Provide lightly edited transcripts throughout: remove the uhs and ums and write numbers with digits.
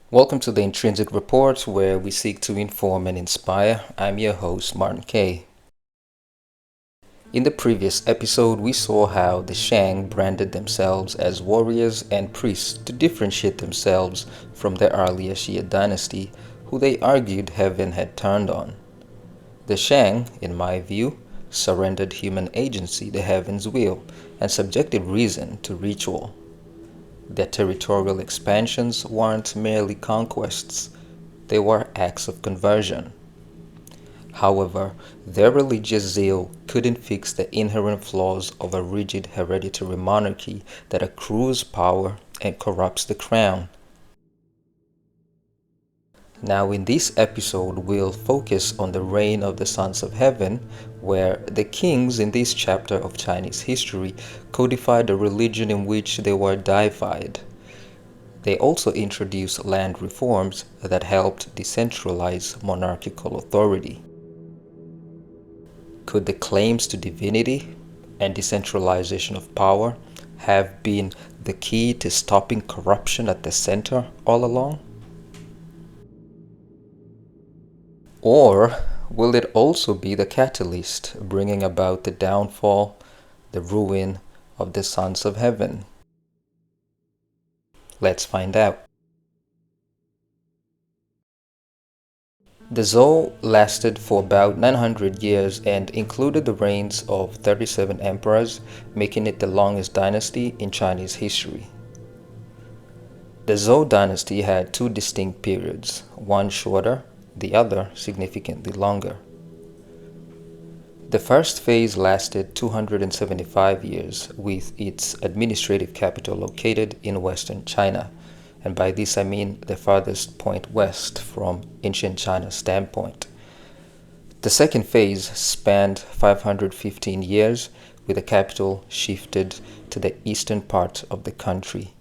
Welcome to the Intrinsic Report, where we seek to inform and inspire. I'm your host, Martin K. In the previous episode, we saw how the Shang branded themselves as warriors and priests to differentiate themselves from the earlier Zhou Dynasty, who they argued heaven had turned on. The Shang, in my view, surrendered human agency to heaven's will and subjected reason to ritual. Their territorial expansions weren't merely conquests, they were acts of conversion. However, their religious zeal couldn't fix the inherent flaws of a rigid hereditary monarchy that accrues power and corrupts the crown. Now, in this episode, we'll focus on the reign of the Sons of Heaven, where the kings in this chapter of Chinese history codified a religion in which they were deified. They also introduced land reforms that helped decentralize monarchical authority. Could the claims to divinity and decentralization of power have been the key to stopping corruption at the center all along? Or will it also be the catalyst bringing about the downfall, the ruin of the Sons of Heaven? Let's find out. The Zhou lasted for about 900 years and included the reigns of 37 emperors, making it the longest dynasty in Chinese history. The Zhou dynasty had two distinct periods, one shorter, the other significantly longer. The first phase lasted 275 years, with its administrative capital located in western China, and by this I mean the farthest point west from ancient China's standpoint. The second phase spanned 515 years, with the capital shifted to the eastern part of the country.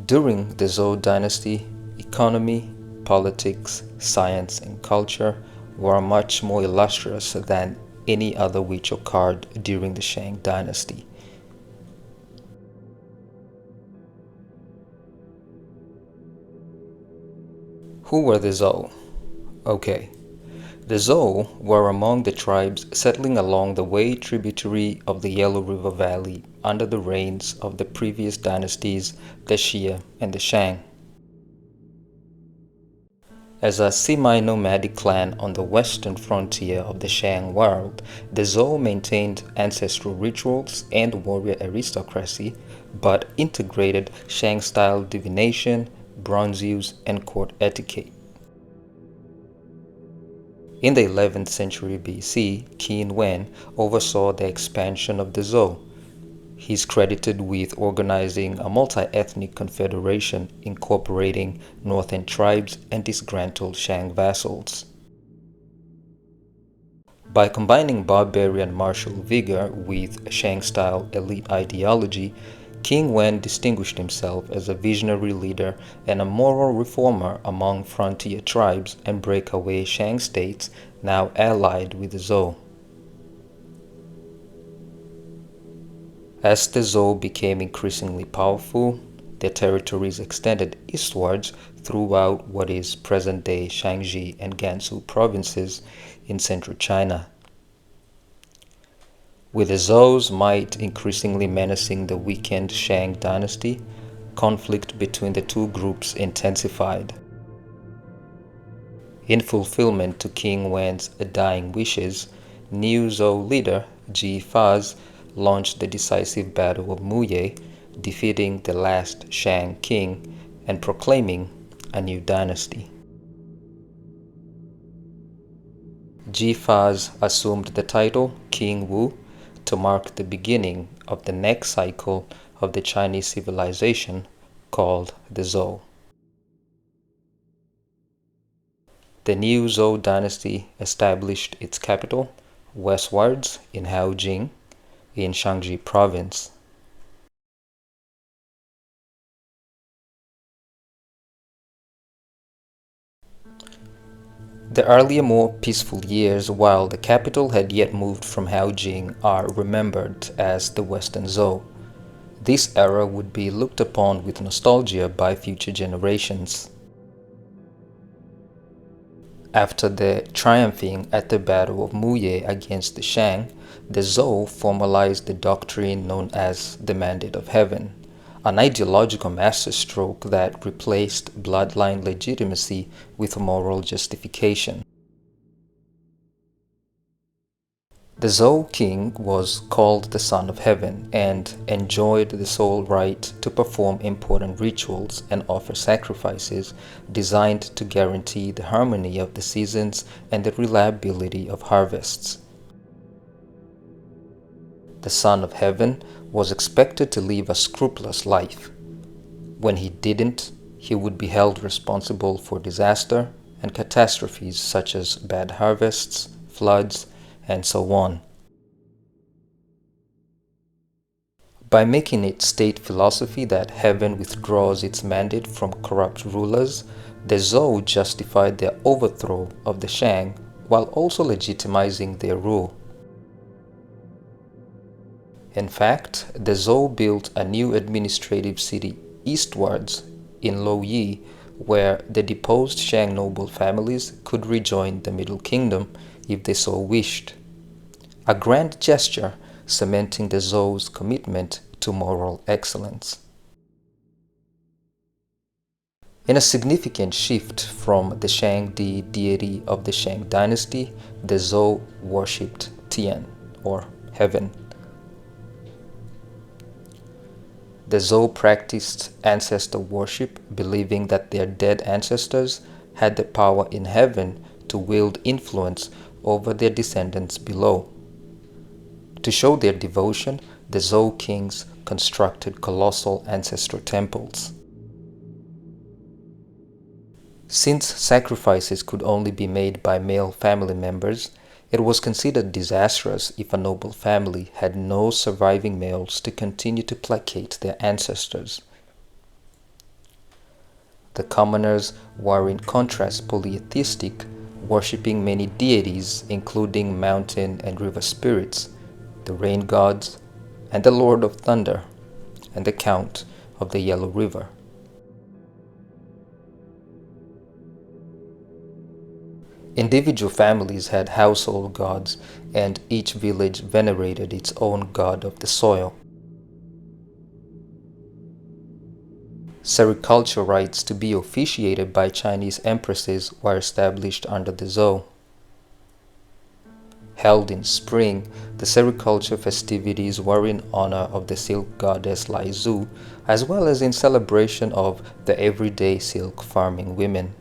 During the Zhou dynasty, economy, politics, science, and culture were much more illustrious than any other which occurred during the Shang dynasty. Who were the Zhou? Okay. The Zhou were among the tribes settling along the Wei tributary of the Yellow River Valley under the reigns of the previous dynasties, the Xia and the Shang. As a semi-nomadic clan on the western frontier of the Shang world, the Zhou maintained ancestral rituals and warrior aristocracy, but integrated Shang-style divination, bronze use, and court etiquette. In the 11th century BC, Qin Wen oversaw the expansion of the Zhou. He is credited with organizing a multi-ethnic confederation incorporating northern tribes and disgruntled Shang vassals. By combining barbarian martial vigor with Shang-style elite ideology, King Wen distinguished himself as a visionary leader and a moral reformer among frontier tribes and breakaway Shang states now allied with the Zhou. As the Zhou became increasingly powerful, their territories extended eastwards throughout what is present-day Shaanxi and Gansu provinces in central China. With the Zhou's might increasingly menacing the weakened Shang dynasty, conflict between the two groups intensified. In fulfillment to King Wen's dying wishes, new Zhou leader Ji Faz launched the decisive Battle of Muye, defeating the last Shang king and proclaiming a new dynasty. Ji Faz assumed the title King Wu to mark the beginning of the next cycle of the Chinese civilization called the Zhou. The new Zhou dynasty established its capital westwards in Haojing, in Shaanxi province. The earlier more peaceful years, while the capital had yet moved from Haojing, are remembered as the Western Zhou. This era would be looked upon with nostalgia by future generations. After the triumphing at the Battle of Muye against the Shang, the Zhou formalized the doctrine known as the Mandate of Heaven, an ideological masterstroke that replaced bloodline legitimacy with moral justification. The Zhou king was called the Son of Heaven and enjoyed the sole right to perform important rituals and offer sacrifices designed to guarantee the harmony of the seasons and the reliability of harvests. The Son of Heaven was expected to live a scrupulous life. When he didn't, he would be held responsible for disaster and catastrophes such as bad harvests, floods, and so on. By making it state philosophy that heaven withdraws its mandate from corrupt rulers, the Zhou justified their overthrow of the Shang while also legitimizing their rule. In fact, the Zhou built a new administrative city eastwards in Luoyi, where the deposed Shang noble families could rejoin the Middle Kingdom if they so wished. A grand gesture cementing the Zhou's commitment to moral excellence. In a significant shift from the Shang deity of the Shang Dynasty, the Zhou worshipped Tian, or heaven. The Zhou practiced ancestor worship, believing that their dead ancestors had the power in heaven to wield influence over their descendants below. To show their devotion, the Zhou kings constructed colossal ancestral temples. Since sacrifices could only be made by male family members, it was considered disastrous if a noble family had no surviving males to continue to placate their ancestors. The commoners were in contrast polytheistic, worshipping many deities including mountain and river spirits, the rain gods, and the Lord of Thunder, and the Count of the Yellow River. Individual families had household gods, and each village venerated its own god of the soil. Sericulture rites to be officiated by Chinese empresses were established under the Zhou. Held in spring, the Sericulture festivities were in honor of the silk goddess Lai Zhu, as well as in celebration of the everyday silk farming women.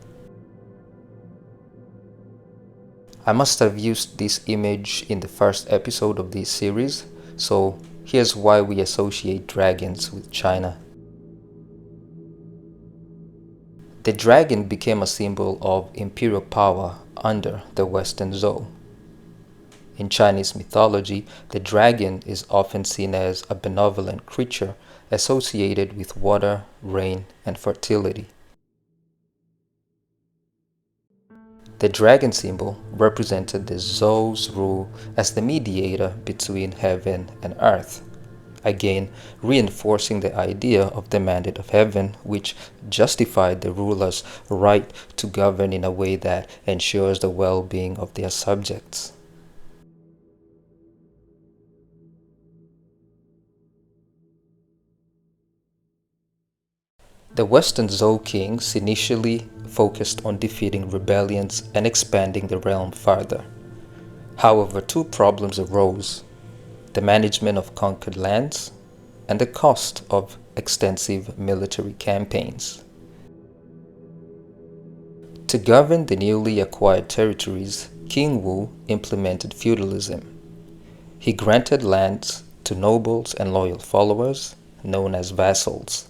I must have used this image in the first episode of this series, so here's why we associate dragons with China. The dragon became a symbol of imperial power under the Western Zhou. In Chinese mythology, the dragon is often seen as a benevolent creature associated with water, rain, and fertility. The dragon symbol represented the Zhou's rule as the mediator between heaven and earth, again reinforcing the idea of the mandate of heaven, which justified the ruler's right to govern in a way that ensures the well-being of their subjects. The Western Zhou kings initially focused on defeating rebellions and expanding the realm further. However, two problems arose: the management of conquered lands and the cost of extensive military campaigns. To govern the newly acquired territories, King Wu implemented feudalism. He granted lands to nobles and loyal followers, known as vassals.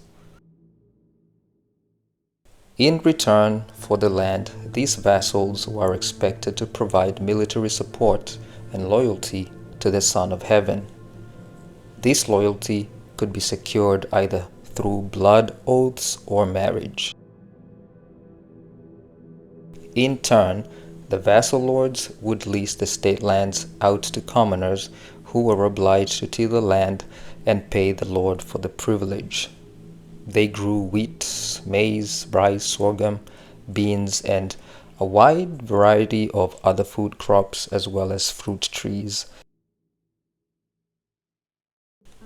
In return for the land, these vassals were expected to provide military support and loyalty to the Son of Heaven. This loyalty could be secured either through blood oaths or marriage. In turn, the vassal lords would lease the state lands out to commoners who were obliged to till the land and pay the lord for the privilege. They grew wheat, maize, rice, sorghum, beans, and a wide variety of other food crops as well as fruit trees.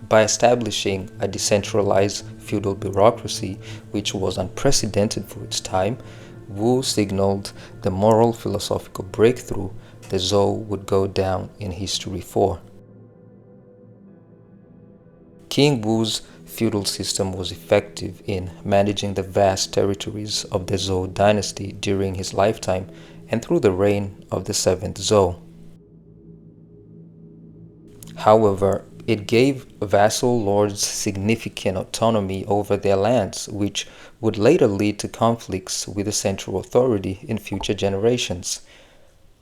By establishing a decentralized feudal bureaucracy, which was unprecedented for its time, Wu signaled the moral philosophical breakthrough the Zhou would go down in history for. King Wu's feudal system was effective in managing the vast territories of the Zhou Dynasty during his lifetime and through the reign of the 7th Zhou. However, it gave vassal lords significant autonomy over their lands, which would later lead to conflicts with the central authority in future generations.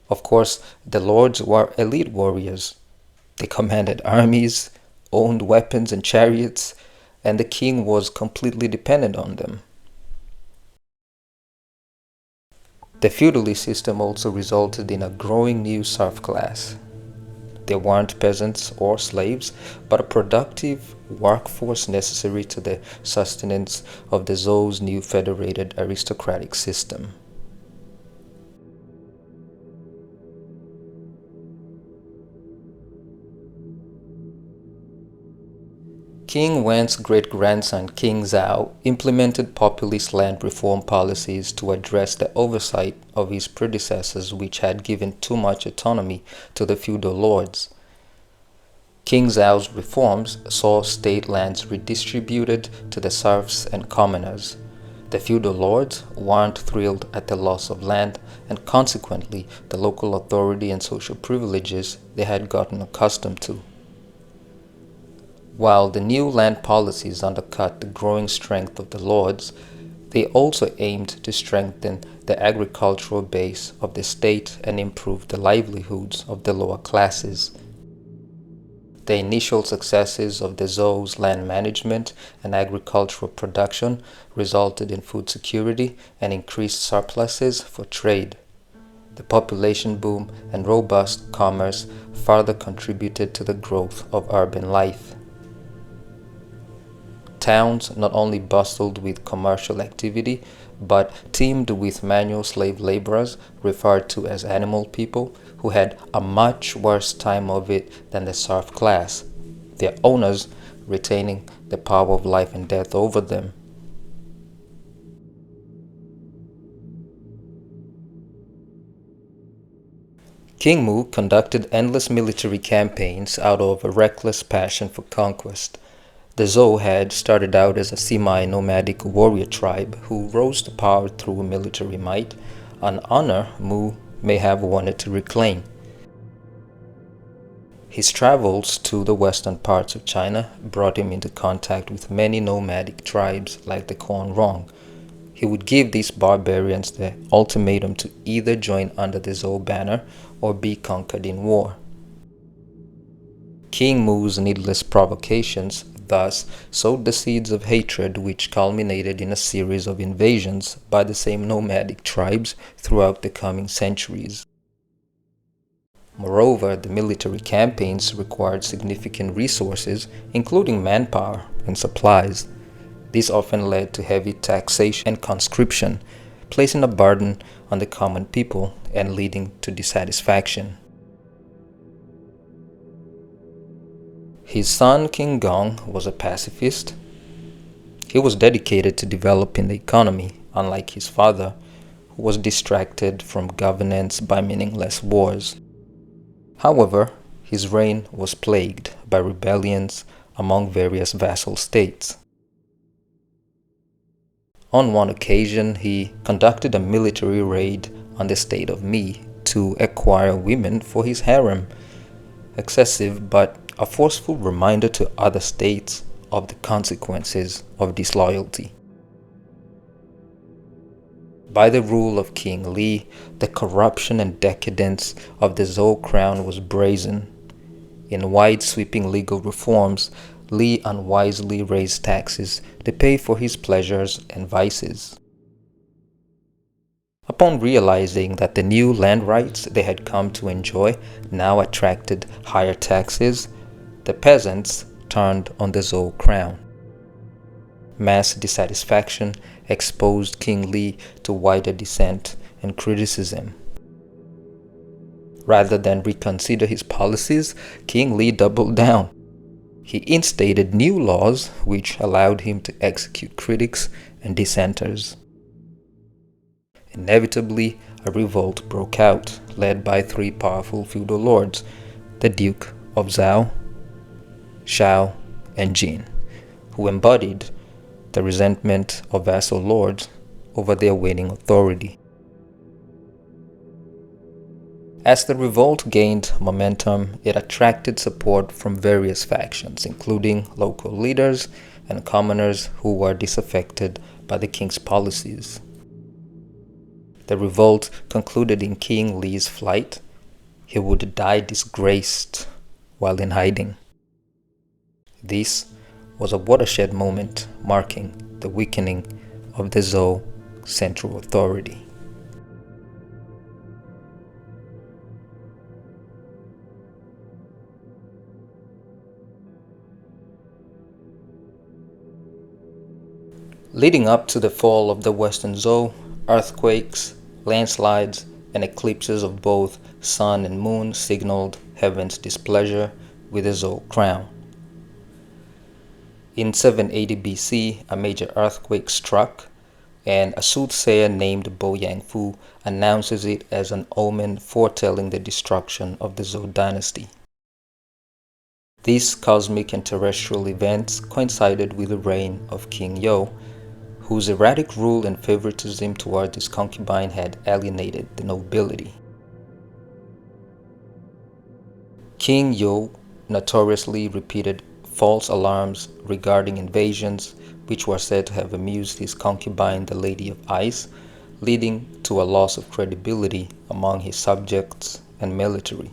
Of course, the lords were elite warriors. They commanded armies, owned weapons and chariots, and the king was completely dependent on them. The feudalist system also resulted in a growing new serf class. They weren't peasants or slaves, but a productive workforce necessary to the sustenance of the Zhou's new federated aristocratic system. King Wen's great-grandson King Zhao implemented populist land reform policies to address the oversight of his predecessors, which had given too much autonomy to the feudal lords. King Zhao's reforms saw state lands redistributed to the serfs and commoners. The feudal lords weren't thrilled at the loss of land and consequently the local authority and social privileges they had gotten accustomed to. While the new land policies undercut the growing strength of the lords, they also aimed to strengthen the agricultural base of the state and improve the livelihoods of the lower classes. The initial successes of the Zhou's land management and agricultural production resulted in food security and increased surpluses for trade. The population boom and robust commerce further contributed to the growth of urban life. Towns not only bustled with commercial activity, but teemed with manual slave laborers referred to as animal people who had a much worse time of it than the serf class, their owners retaining the power of life and death over them. King Mu conducted endless military campaigns out of a reckless passion for conquest. The Zhou had started out as a semi-nomadic warrior tribe who rose to power through military might, an honor Mu may have wanted to reclaim. His travels to the western parts of China brought him into contact with many nomadic tribes like the Quonrong. He would give these barbarians the ultimatum to either join under the Zhou banner or be conquered in war. King Mu's needless provocations thus sowed the seeds of hatred which culminated in a series of invasions by the same nomadic tribes throughout the coming centuries. Moreover, the military campaigns required significant resources, including manpower and supplies. This often led to heavy taxation and conscription, placing a burden on the common people and leading to dissatisfaction. His son King Gong was a pacifist. He was dedicated to developing the economy, unlike his father, who was distracted from governance by meaningless wars. However, his reign was plagued by rebellions among various vassal states. On one occasion, he conducted a military raid on the state of Muye to acquire women for his harem. Excessive but a forceful reminder to other states of the consequences of disloyalty. By the rule of King Li, the corruption and decadence of the Zhou crown was brazen. In wide-sweeping legal reforms, Li unwisely raised taxes to pay for his pleasures and vices. Upon realizing that the new land rights they had come to enjoy now attracted higher taxes, the peasants, turned on the Zhou crown. Mass dissatisfaction exposed King Li to wider dissent and criticism. Rather than reconsider his policies, King Li doubled down. He instated new laws which allowed him to execute critics and dissenters. Inevitably, a revolt broke out, led by three powerful feudal lords, the Duke of Zhao, Shao, and Jin, who embodied the resentment of vassal lords over their waning authority. As the revolt gained momentum, it attracted support from various factions, including local leaders and commoners who were disaffected by the king's policies. The revolt concluded in King Li's flight. He would die disgraced while in hiding. This was a watershed moment marking the weakening of the Zhou central authority. Leading up to the fall of the Western Zhou, earthquakes, landslides, and eclipses of both sun and moon signaled heaven's displeasure with the Zhou crown. In 780 BC, a major earthquake struck, and a soothsayer named Bo Yangfu announces it as an omen foretelling the destruction of the Zhou Dynasty. These cosmic and terrestrial events coincided with the reign of King You, whose erratic rule and favoritism toward his concubine had alienated the nobility. King Yu notoriously repeated false alarms regarding invasions, which were said to have amused his concubine, the Lady of Ice, leading to a loss of credibility among his subjects and military.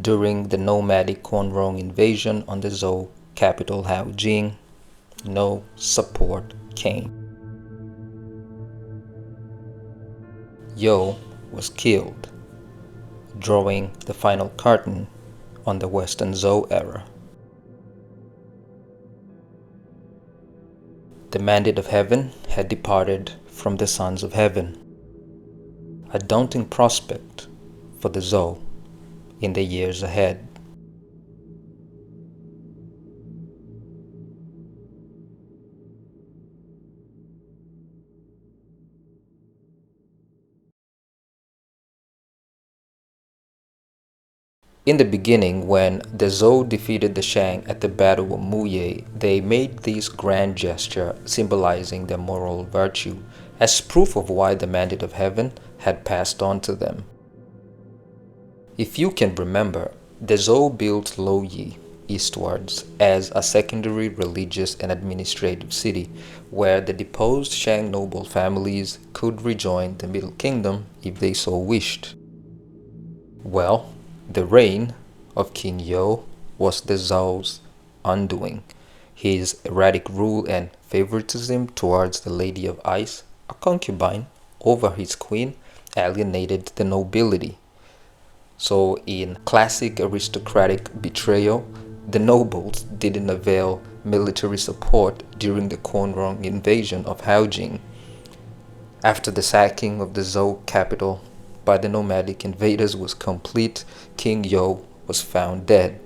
During the nomadic Quonrong invasion on the Zhou capital Haojing, no support came. Yu was killed, drawing the final curtain on the Western Zhou era. The mandate of heaven had departed from the sons of heaven, a daunting prospect for the Zhou in the years ahead. In the beginning, when the Zhou defeated the Shang at the Battle of Muye, they made this grand gesture symbolizing their moral virtue as proof of why the mandate of heaven had passed on to them. If you can remember, the Zhou built Luoyi eastwards as a secondary religious and administrative city where the deposed Shang noble families could rejoin the Middle Kingdom if they so wished. Well, the reign of King Yu was the Zhou's undoing. His erratic rule and favoritism towards the Lady of Ice, a concubine, over his queen, alienated the nobility. So in classic aristocratic betrayal, the nobles didn't avail military support during the Quonrong invasion of Haojing. After the sacking of the Zhou capital by the nomadic invaders was complete, King Yu was found dead.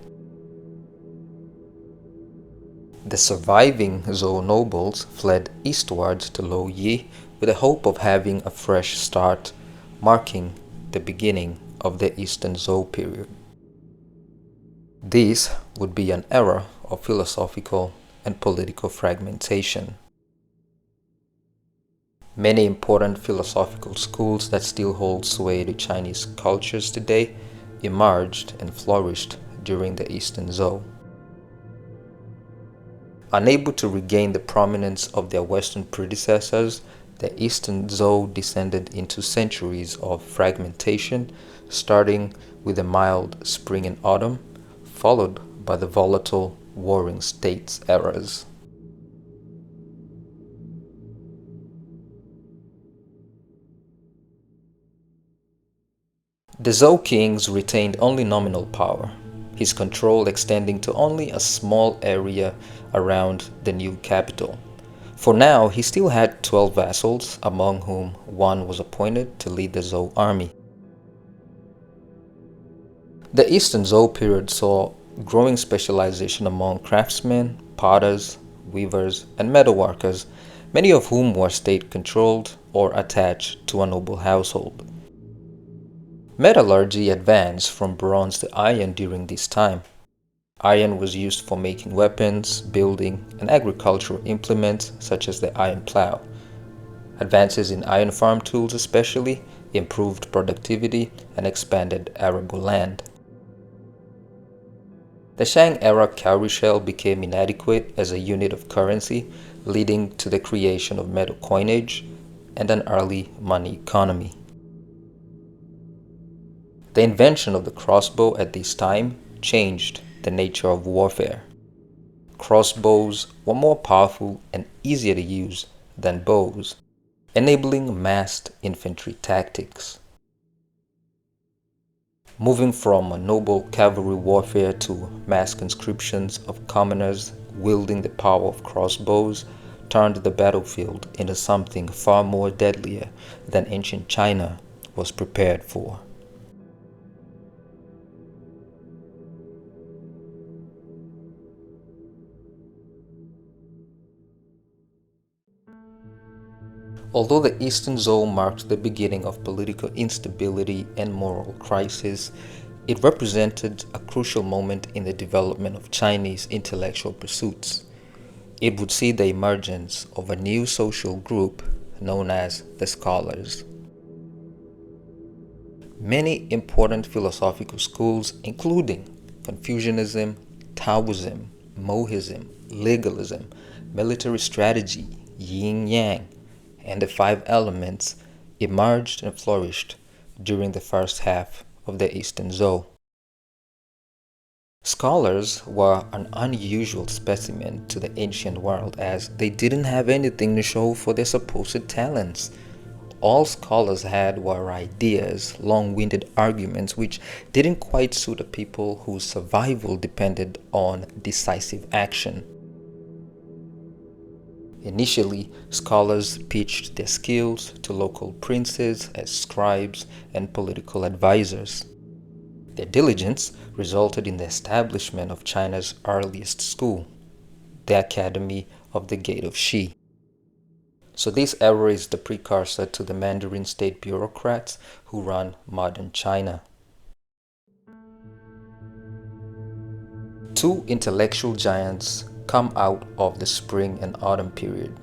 The surviving Zhou nobles fled eastwards to Luoyi with the hope of having a fresh start, marking the beginning of the Eastern Zhou period. This would be an era of philosophical and political fragmentation. Many important philosophical schools that still hold sway to Chinese cultures today emerged and flourished during the Eastern Zhou. Unable to regain the prominence of their Western predecessors, the Eastern Zhou descended into centuries of fragmentation, starting with the mild spring and autumn, followed by the volatile warring states eras. The Zhou kings retained only nominal power, his control extending to only a small area around the new capital. For now, he still had 12 vassals, among whom one was appointed to lead the Zhou army. The Eastern Zhou period saw growing specialization among craftsmen, potters, weavers, and metalworkers, many of whom were state-controlled or attached to a noble household. Metallurgy advanced from bronze to iron during this time. Iron was used for making weapons, building, and agricultural implements such as the iron plow. Advances in iron farm tools especially improved productivity and expanded arable land. The Shang era cowrie shell became inadequate as a unit of currency, leading to the creation of metal coinage and an early money economy. The invention of the crossbow at this time changed the nature of warfare. Crossbows were more powerful and easier to use than bows, enabling massed infantry tactics. Moving from a noble cavalry warfare to mass conscriptions of commoners wielding the power of crossbows turned the battlefield into something far more deadlier than ancient China was prepared for. Although the Eastern Zhou marked the beginning of political instability and moral crisis, it represented a crucial moment in the development of Chinese intellectual pursuits. It would see the emergence of a new social group known as the scholars. Many important philosophical schools, including Confucianism, Taoism, Mohism, legalism, military strategy, yin-yang, and the five elements, emerged and flourished during the first half of the Eastern Zhou. Scholars were an unusual specimen to the ancient world as they didn't have anything to show for their supposed talents. All scholars had were ideas, long-winded arguments which didn't quite suit a people whose survival depended on decisive action. Initially, scholars pitched their skills to local princes as scribes and political advisors. Their diligence resulted in the establishment of China's earliest school, the Academy of the Gate of Shi. So this era is the precursor to the Mandarin state bureaucrats who run modern China. Two intellectual giants come out of the spring and autumn period.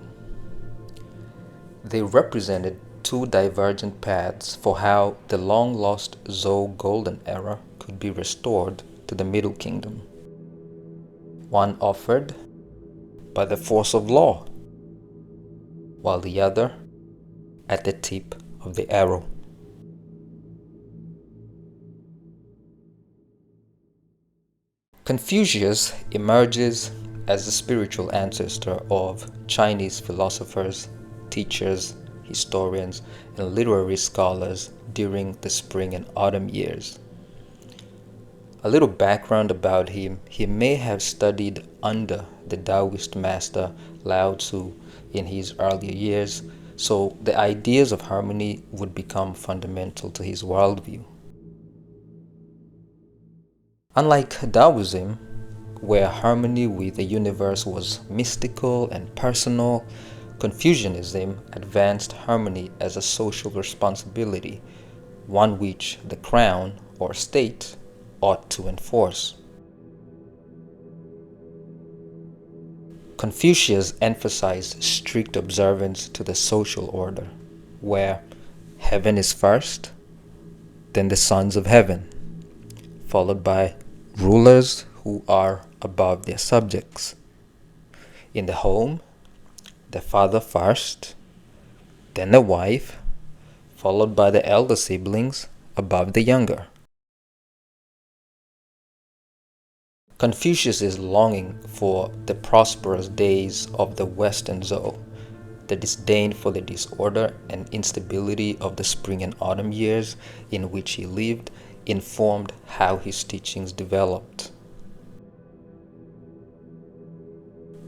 They represented two divergent paths for how the long-lost Zhou Golden Era could be restored to the Middle Kingdom. One offered by the force of law, while the other at the tip of the arrow. Confucius emerges as the spiritual ancestor of Chinese philosophers, teachers, historians, and literary scholars during the spring and autumn years. A little background about him: he may have studied under the Taoist master Lao Tzu in his earlier years, so the ideas of harmony would become fundamental to his worldview. Unlike Taoism, where harmony with the universe was mystical and personal, Confucianism advanced harmony as a social responsibility, one which the crown or state ought to enforce. Confucius emphasized strict observance to the social order, where heaven is first, then the sons of heaven, followed by rulers who are above their subjects. In the home, the father first, then the wife, followed by the elder siblings above the younger. Confucius is longing for the prosperous days of the Western Zhou. The disdain for the disorder and instability of the spring and autumn years in which he lived informed how his teachings developed.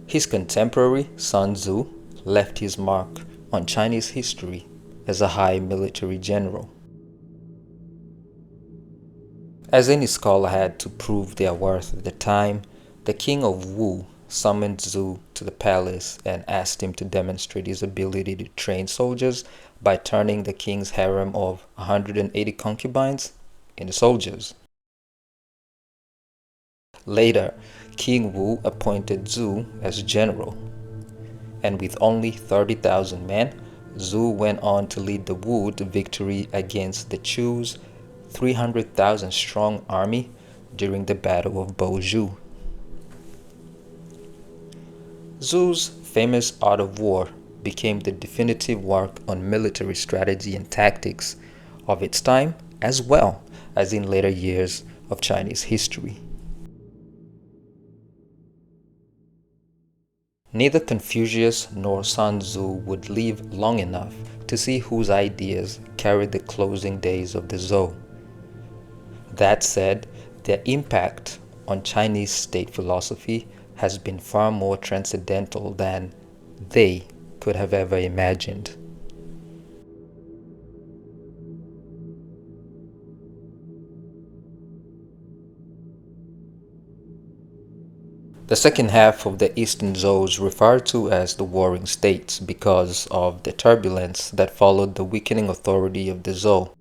His contemporary, Sun Tzu, left his mark on Chinese history as a high military general. As any scholar had to prove their worth at the time, the king of Wu summoned Zhou to the palace and asked him to demonstrate his ability to train soldiers by turning the king's harem of 180 concubines into soldiers. Later, King Wu appointed Zhou as general, and with only 30,000 men, Zhou went on to lead the Wu to victory against the Chu's 300,000 strong army during the Battle of Muye. Zhu's famous Art of War became the definitive work on military strategy and tactics of its time, as well as in later years of Chinese history. Neither Confucius nor Sun Tzu would live long enough to see whose ideas carried the closing days of the Zhou. That said, their impact on Chinese state philosophy has been far more transcendental than they could have ever imagined. The second half of the Eastern Zhou is referred to as the Warring States because of the turbulence that followed the weakening authority of the Zhou.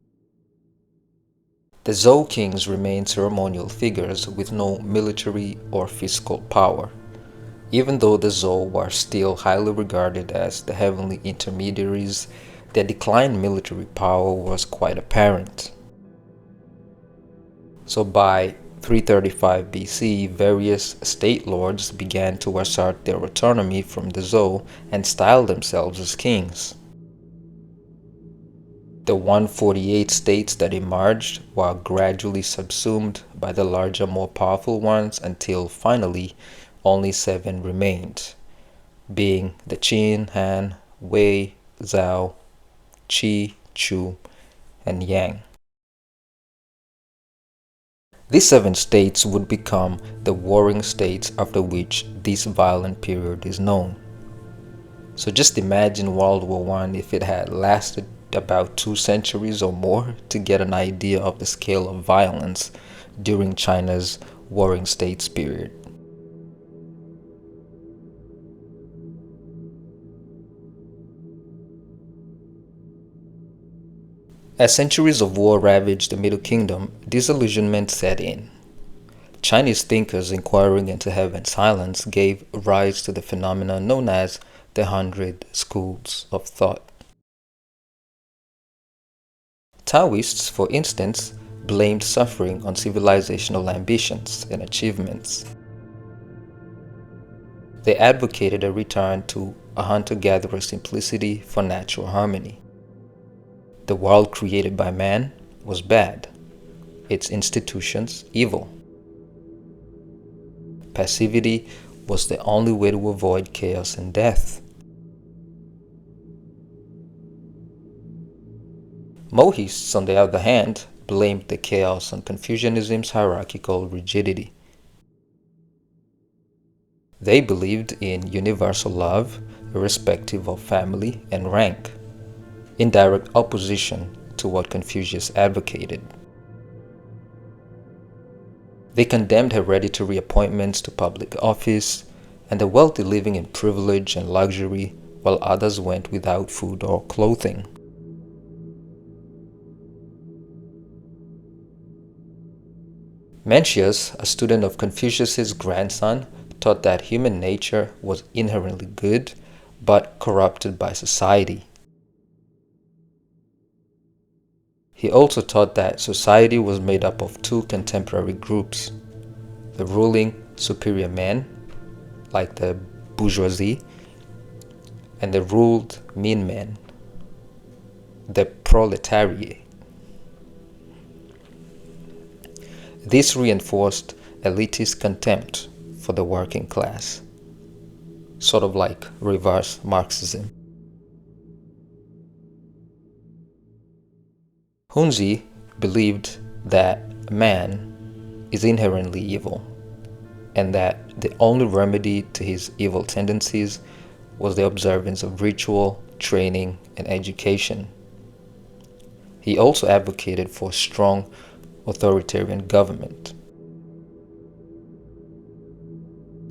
The Zhou kings remained ceremonial figures with no military or fiscal power. Even though the Zhou were still highly regarded as the heavenly intermediaries, their decline in military power was quite apparent. So by 335 BC, various state lords began to assert their autonomy from the Zhou and style themselves as kings. The 148 states that emerged were gradually subsumed by the larger, more powerful ones until finally only 7 remained, being the Qin, Han, Wei, Zhao, Qi, Chu, and Yang. These 7 states would become the warring states after which this violent period is known. So just imagine World War I if it had lasted about 2 centuries or more to get an idea of the scale of violence during China's warring states period. As centuries of war ravaged the Middle Kingdom, disillusionment set in. Chinese thinkers inquiring into heaven's silence gave rise to the phenomenon known as the 100 schools of thought. Taoists, for instance, blamed suffering on civilizational ambitions and achievements. They advocated a return to a hunter-gatherer simplicity for natural harmony. The world created by man was bad, its institutions evil. Passivity was the only way to avoid chaos and death. Mohists, on the other hand, blamed the chaos on Confucianism's hierarchical rigidity. They believed in universal love, irrespective of family and rank, in direct opposition to what Confucius advocated. They condemned hereditary appointments to public office and the wealthy living in privilege and luxury while others went without food or clothing. Mencius, a student of Confucius's grandson, taught that human nature was inherently good but corrupted by society. He also taught that society was made up of 2 contemporary groups: the ruling superior men, like the bourgeoisie, and the ruled mean men, the proletariat. This reinforced elitist contempt for the working class, sort of like reverse Marxism. Hunzi believed that man is inherently evil, and that the only remedy to his evil tendencies was the observance of ritual, training, and education. He also advocated for strong authoritarian government.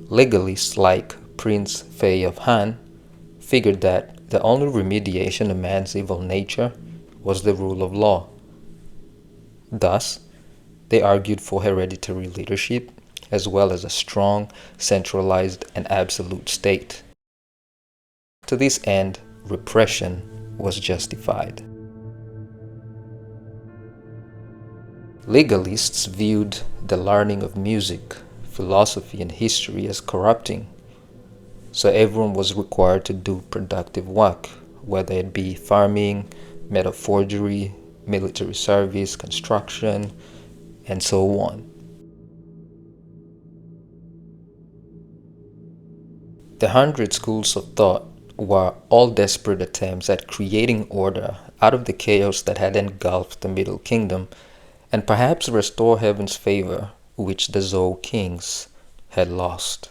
Legalists like Prince Fei of Han figured that the only remediation of man's evil nature was the rule of law. Thus, they argued for hereditary leadership as well as a strong, centralized, and absolute state. To this end, repression was justified. Legalists viewed the learning of music, philosophy, and history as corrupting, so everyone was required to do productive work, whether it be farming, metal forgery, military service, construction, and so on. The 100 schools of thought were all desperate attempts at creating order out of the chaos that had engulfed the Middle Kingdom, and perhaps restore heaven's favor, which the Zhou kings had lost.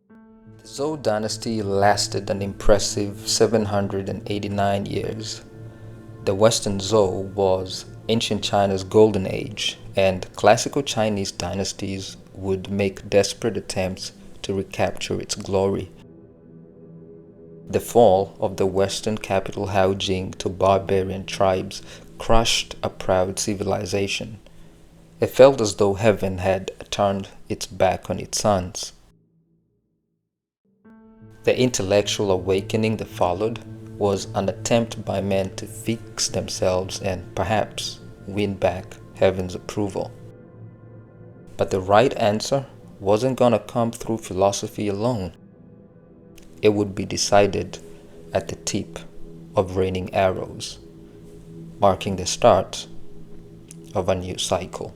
The Zhou Dynasty lasted an impressive 789 years. The Western Zhou was ancient China's golden age, and classical Chinese dynasties would make desperate attempts to recapture its glory. The fall of the western capital Haojing to barbarian tribes crushed a proud civilization. It felt as though heaven had turned its back on its sons. The intellectual awakening that followed was an attempt by men to fix themselves and perhaps win back heaven's approval. But the right answer wasn't gonna come through philosophy alone. It would be decided at the tip of raining arrows, marking the start of a new cycle.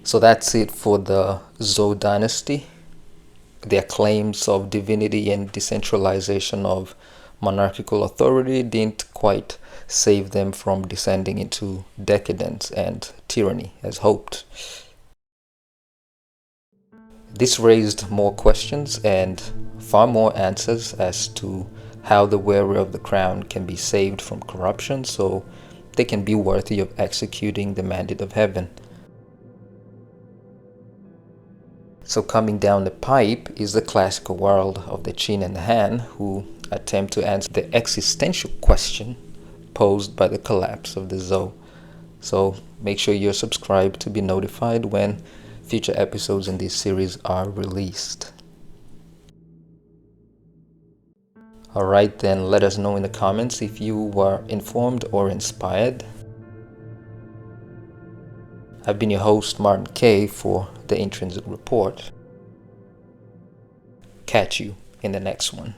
So that's it for the Zhou dynasty. Their claims of divinity and decentralization of monarchical authority didn't quite save them from descending into decadence and tyranny as hoped. This raised more questions and far more answers as to how the wearer of the crown can be saved from corruption so they can be worthy of executing the mandate of heaven. So coming down the pipe is the classical world of the Qin and the Han, who attempt to answer the existential question posed by the collapse of the Zhou. So make sure you're subscribed to be notified when future episodes in this series are released. Alright then, let us know in the comments if you were informed or inspired. I've been your host, Martin K, for the Intrinsic Report. Catch you in the next one.